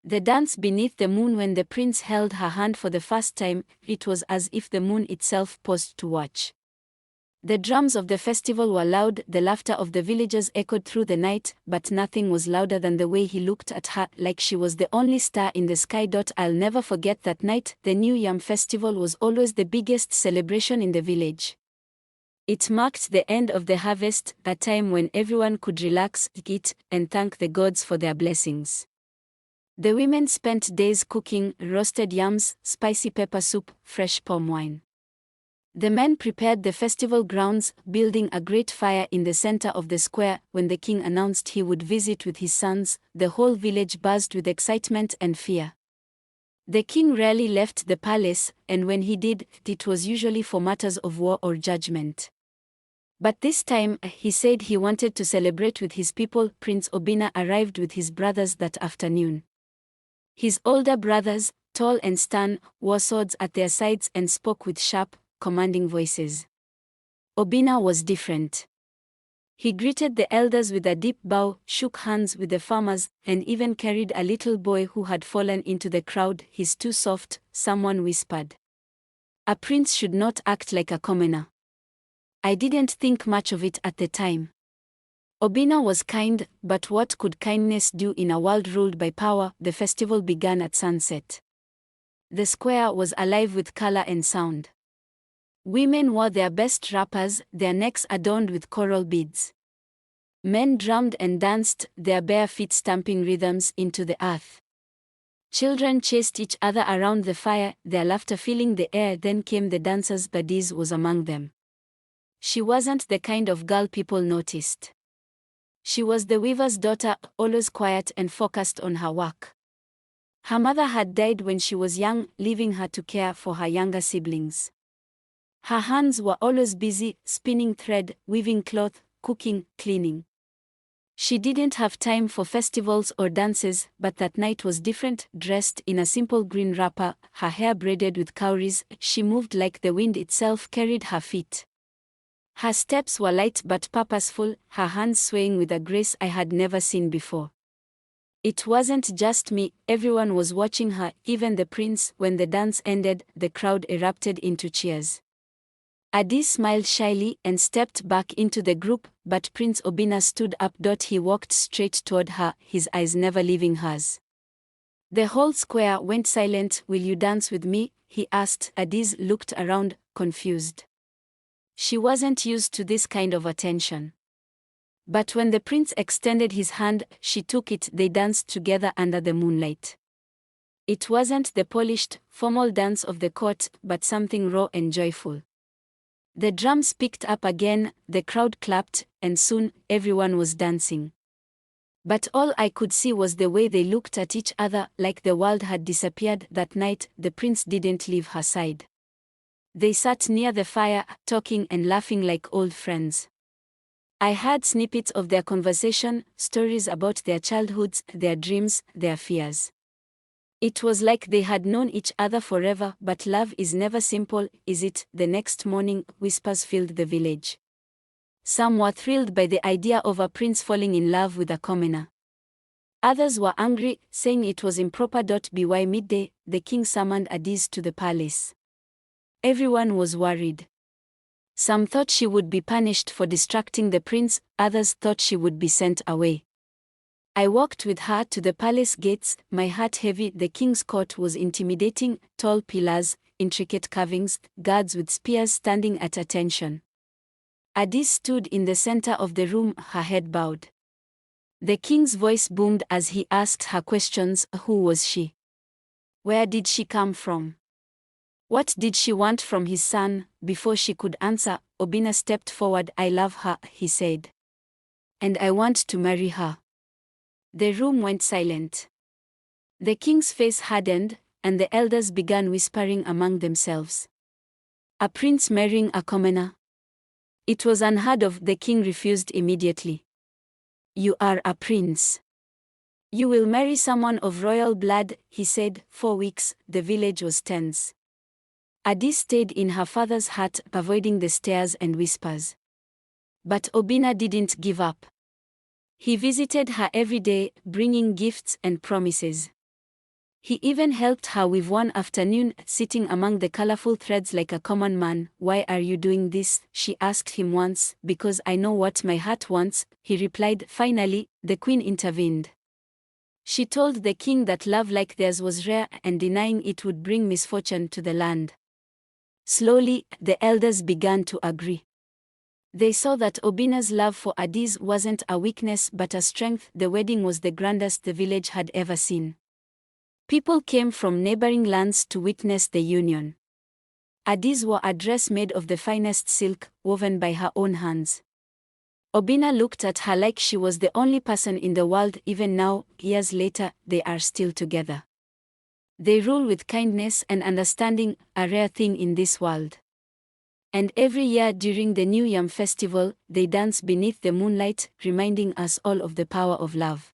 The dance beneath the moon. When the prince held her hand for the first time, it was as if the moon itself paused to watch. The drums of the festival were loud, the laughter of the villagers echoed through the night, but nothing was louder than the way he looked at her, like she was the only star in the sky. I'll never forget that night. The New Yam festival was always the biggest celebration in the village. It marked the end of the harvest, a time when everyone could relax, eat, and thank the gods for their blessings. The women spent days cooking roasted yams, spicy pepper soup, fresh palm wine. The men prepared the festival grounds, building a great fire in the center of the square. When the king announced he would visit with his sons, the whole village buzzed with excitement and fear. The king rarely left the palace, and when he did, it was usually for matters of war or judgment. But this time, he said he wanted to celebrate with his people. Prince Obinna arrived with his brothers that afternoon. His older brothers, tall and stern, wore swords at their sides and spoke with sharp, commanding voices. Obinna was different. He greeted the elders with a deep bow, shook hands with the farmers, and even carried a little boy who had fallen into the crowd. "He's too soft," someone whispered. "A prince should not act like a commoner." I didn't think much of it at the time. Obinna was kind, but what could kindness do in a world ruled by power? The festival began at sunset. The square was alive with color and sound. Women wore their best wrappers, their necks adorned with coral beads. Men drummed and danced, their bare feet stamping rhythms into the earth. Children chased each other around the fire, their laughter filling the air. Then came the dancers. Badiz was among them. She wasn't the kind of girl people noticed. She was the weaver's daughter, always quiet and focused on her work. Her mother had died when she was young, leaving her to care for her younger siblings. Her hands were always busy, spinning thread, weaving cloth, cooking, cleaning. She didn't have time for festivals or dances, but that night was different. Dressed in a simple green wrapper, her hair braided with cowries, she moved like the wind itself carried her feet. Her steps were light but purposeful, her hands swaying with a grace I had never seen before. It wasn't just me, everyone was watching her, even the prince. When the dance ended, the crowd erupted into cheers. Adi smiled shyly and stepped back into the group, but Prince Obinna stood up. He walked straight toward her, his eyes never leaving hers. The whole square went silent. "Will you dance with me?" he asked. Adiz looked around, confused. She wasn't used to this kind of attention. But when the prince extended his hand, she took it. They danced together under the moonlight. It wasn't the polished, formal dance of the court, but something raw and joyful. The drums picked up again, the crowd clapped, and soon, everyone was dancing. But all I could see was the way they looked at each other, like the world had disappeared. That night, the prince didn't leave her side. They sat near the fire, talking and laughing like old friends. I heard snippets of their conversation, stories about their childhoods, their dreams, their fears. It was like they had known each other forever. But love is never simple, is it? The next morning, whispers filled the village. Some were thrilled by the idea of a prince falling in love with a commoner. Others were angry, saying it was improper. By midday, the king summoned Adiz to the palace. Everyone was worried. Some thought she would be punished for distracting the prince, others thought she would be sent away. I walked with her to the palace gates, my heart heavy. The king's court was intimidating, tall pillars, intricate carvings, guards with spears standing at attention. Adiz stood in the center of the room, her head bowed. The king's voice boomed as he asked her questions. Who was she? Where did she come from? What did she want from his son? Before she could answer, Obinna stepped forward. "I love her," he said. "And I want to marry her." The room went silent. The king's face hardened, and the elders began whispering among themselves. A prince marrying a commoner? It was unheard of. The king refused immediately. "You are a prince. You will marry someone of royal blood," he said. 4 weeks, the village was tense. Adiz stayed in her father's hut, avoiding the stares and whispers. But Obinna didn't give up. He visited her every day, bringing gifts and promises. He even helped her with one afternoon, sitting among the colorful threads like a common man. "Why are you doing this?" she asked him once. "Because I know what my heart wants," he replied. Finally, the queen intervened. She told the king that love like theirs was rare and denying it would bring misfortune to the land. Slowly, the elders began to agree. They saw that Obina's love for Addis wasn't a weakness but a strength. The wedding was the grandest the village had ever seen. People came from neighboring lands to witness the union. Addis wore a dress made of the finest silk, woven by her own hands. Obina looked at her like she was the only person in the world. Even now, years later, they are still together. They rule with kindness and understanding, a rare thing in this world. And every year during the New Yam festival, they dance beneath the moonlight, reminding us all of the power of love.